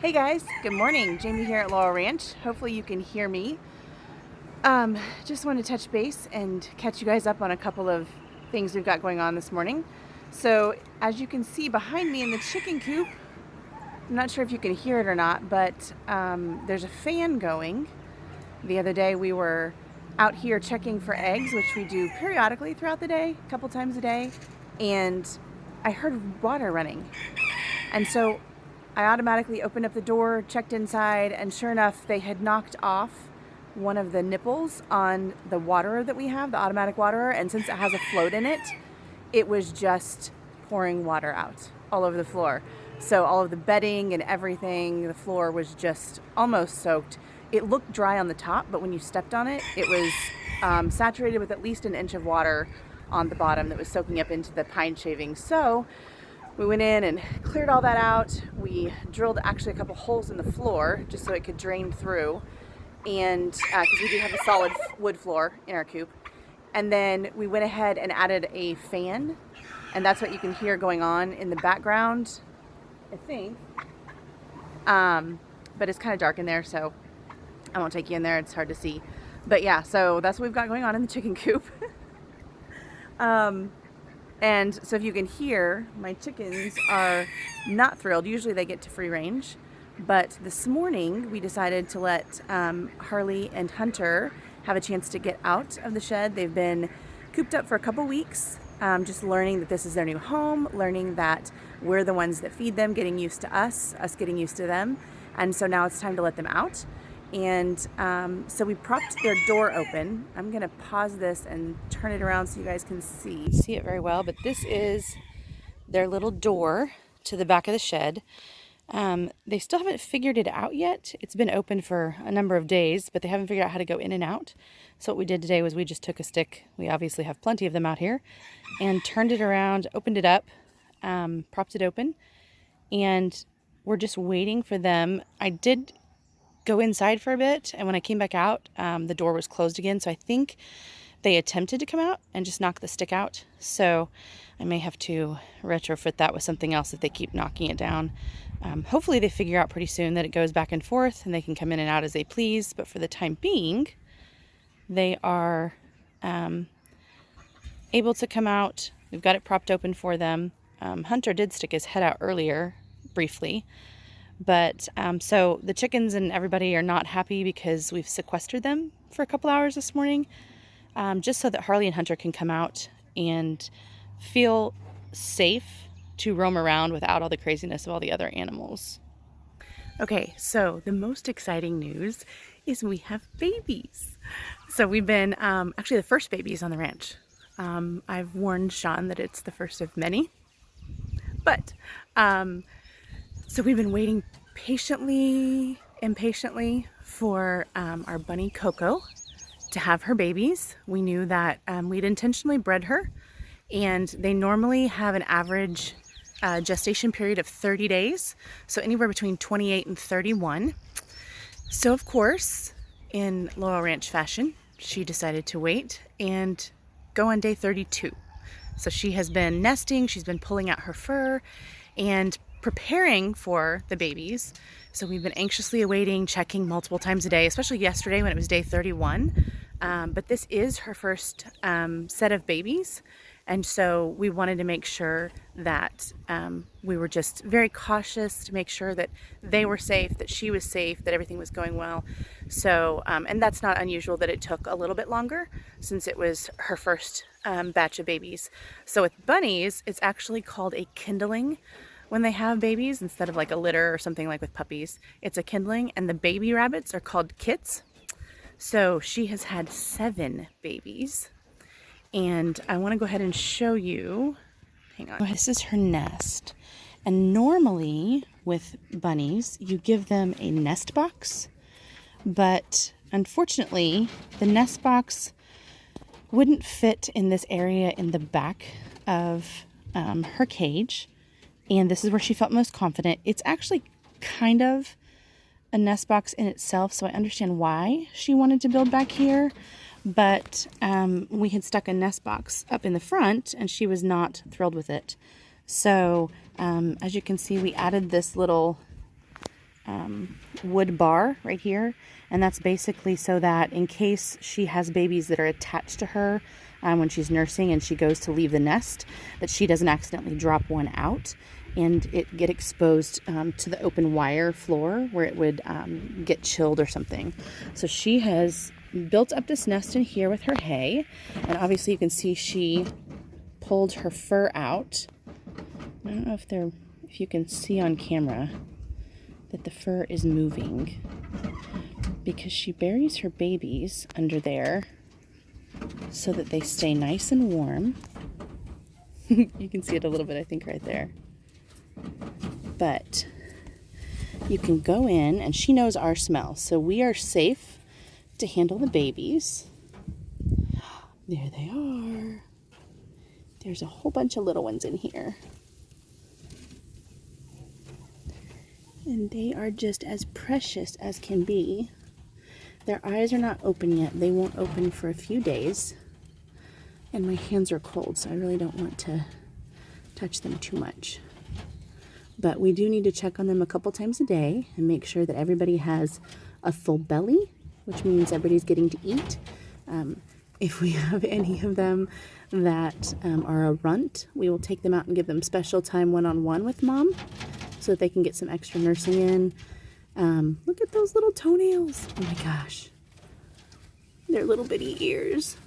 Hey guys, good morning. Jamie here at Laurel Ranch. Hopefully you can hear me. Just want to touch base and catch you guys up on a couple of things we've got going on this morning. So as you can see behind me in the chicken coop, I'm not sure if you can hear it or not, but there's a fan going. The other day we were out here checking for eggs, which we do periodically throughout the day, a couple times a day, and I heard water running. And so I automatically opened up the door, checked inside, and sure enough, they had knocked off one of the nipples on the waterer that we have, the automatic waterer, and since it has a float in it, it was just pouring water out all over the floor. So all of the bedding and everything, the floor was just almost soaked. It looked dry on the top, but when you stepped on it, it was saturated with at least an inch of water on the bottom that was soaking up into the pine shavings. So we went in and cleared all that out. We drilled actually a couple holes in the floor just so it could drain through, and because we do have a solid wood floor in our coop. And then we went ahead and added a fan, and that's what you can hear going on in the background, I think. But it's kind of dark in there, so I won't take you in there. It's hard to see. But yeah, so that's what we've got going on in the chicken coop. And so if you can hear, my chickens are not thrilled. Usually they get to free range. But this morning we decided to let Harley and Hunter have a chance to get out of the shed. They've been cooped up for a couple weeks, just learning that this is their new home, learning that we're the ones that feed them, getting used to us getting used to them. And so now it's time to let them out. And so we propped their door open. I'm going to pause this and turn it around so you guys can see it very well. But this is their little door to the back of the shed. They still haven't figured it out yet. It's been open for a number of days, but they haven't figured out how to go in and out. So what we did today was we just took a stick. We obviously have plenty of them out here, and turned it around, opened it up, propped it open, and we're just waiting for them. I did go inside for a bit, and when I came back out, the door was closed again, so I think they attempted to come out and just knock the stick out. So I may have to retrofit that with something else if they keep knocking it down. Hopefully they figure out pretty soon that it goes back and forth and they can come in and out as they please, but for the time being they are able to come out. We've got it propped open for them. Hunter did stick his head out earlier briefly. But so the chickens and everybody are not happy because we've sequestered them for a couple hours this morning, just so that Harley and Hunter can come out and feel safe to roam around without all the craziness of all the other animals. Okay, so the most exciting news is we have babies. So we've been, actually the first babies on the ranch. I've warned Sean that it's the first of many, but so we've been waiting impatiently for our bunny Coco to have her babies. We knew that we'd intentionally bred her, and they normally have an average gestation period of 30 days, so anywhere between 28 and 31. So of course, in Laurel Ranch fashion, she decided to wait and go on day 32. So she has been nesting, she's been pulling out her fur, and preparing for the babies. So we've been anxiously awaiting, checking multiple times a day, especially yesterday when it was day 31. But this is her first set of babies. And so we wanted to make sure that we were just very cautious to make sure that they were safe, that she was safe, that everything was going well. So, and that's not unusual that it took a little bit longer since it was her first batch of babies. So with bunnies, it's actually called a kindling. When they have babies, instead of like a litter or something like with puppies, it's a kindling, and the baby rabbits are called kits. So she has had 7 babies, and I want to go ahead and show you. Hang on. This is her nest, and normally with bunnies, you give them a nest box, but unfortunately, the nest box wouldn't fit in this area in the back of her cage. And this is where she felt most confident. It's actually kind of a nest box in itself, so I understand why she wanted to build back here. But we had stuck a nest box up in the front, and she was not thrilled with it. So as you can see, we added this little wood bar right here, and that's basically so that in case she has babies that are attached to her when she's nursing and she goes to leave the nest, that she doesn't accidentally drop one out and it get exposed to the open wire floor where it would get chilled or something. So she has built up this nest in here with her hay, and obviously you can see she pulled her fur out. I don't know if you can see on camera that the fur is moving because she buries her babies under there so that they stay nice and warm. You can see it a little bit, I think, right there. But you can go in, and she knows our smell, so we are safe to handle the babies. There they are. There's a whole bunch of little ones in here. And they are just as precious as can be. Their eyes are not open yet. They won't open for a few days. And my hands are cold, so I really don't want to touch them too much. But we do need to check on them a couple times a day and make sure that everybody has a full belly, which means everybody's getting to eat. If we have any of them that are a runt, we will take them out and give them special time one-on-one with mom so that they can get some extra nursing in. Look at those little toenails. Oh my gosh. Their little bitty ears.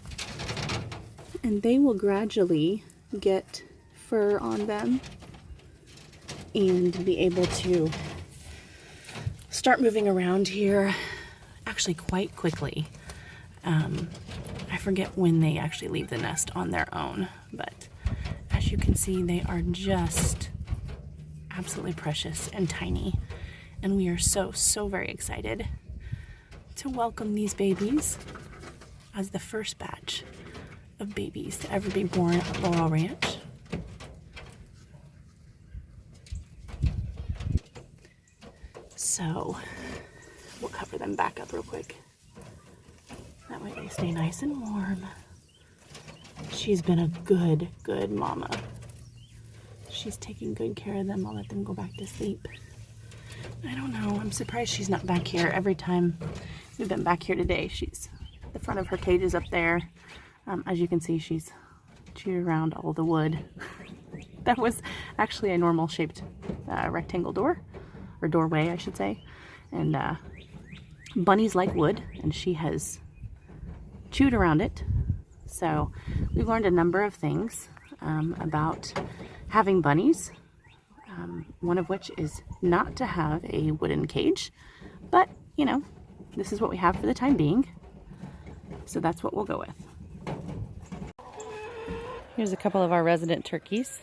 And they will gradually get fur on them and be able to start moving around here actually quite quickly. I forget when they actually leave the nest on their own, but as you can see, they are just absolutely precious and tiny. And we are so very excited to welcome these babies as the first batch of babies to ever be born at Laurel Ranch. So we'll cover them back up real quick. That way they stay nice and warm. She's been a good mama. She's taking good care of them. I'll let them go back to sleep. I don't know. I'm surprised she's not back here. Every time we've been back here today, the front of her cage is up there. As you can see, she's chewed around all the wood. That was actually a normal shaped rectangle door, or doorway, I should say. And bunnies like wood, and she has chewed around it. So we've learned a number of things about having bunnies. One of which is not to have a wooden cage, but you know, this is what we have for the time being, so that's what we'll go with. Here's a couple of our resident turkeys.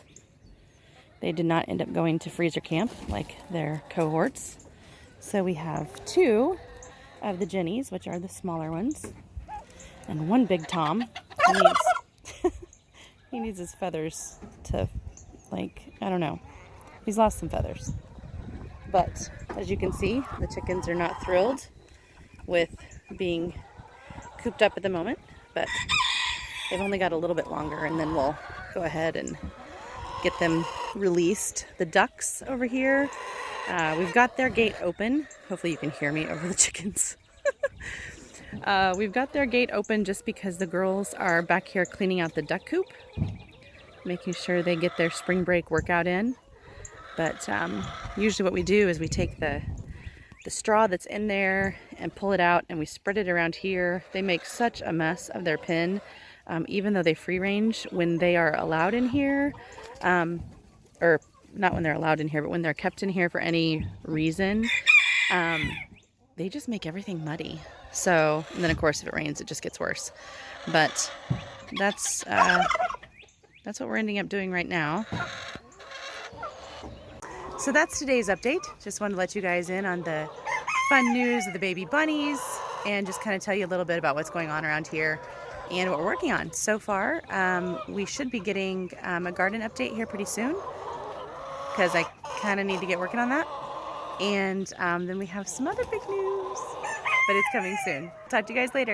They did not end up going to freezer camp like their cohorts, so we have two of the Jennies, which are the smaller ones, and one big Tom. He needs his feathers to, like, I don't know. He's lost some feathers. But as you can see, the chickens are not thrilled with being cooped up at the moment, but they've only got a little bit longer, and then we'll go ahead and get them released. The ducks over here, we've got their gate open. Hopefully you can hear me over the chickens. We've got their gate open just because the girls are back here cleaning out the duck coop, making sure they get their spring break workout in. But usually what we do is we take the straw that's in there and pull it out, and we spread it around here. They make such a mess of their pen, even though they free range when they are allowed in here, or not when they're allowed in here, but when they're kept in here for any reason, they just make everything muddy. So, and then of course if it rains, it just gets worse. But that's what we're ending up doing right now. So that's today's update. Just wanted to let you guys in on the fun news of the baby bunnies and just kind of tell you a little bit about what's going on around here and what we're working on. So far, we should be getting a garden update here pretty soon because I kind of need to get working on that. And then we have some other big news, but it's coming soon. Talk to you guys later.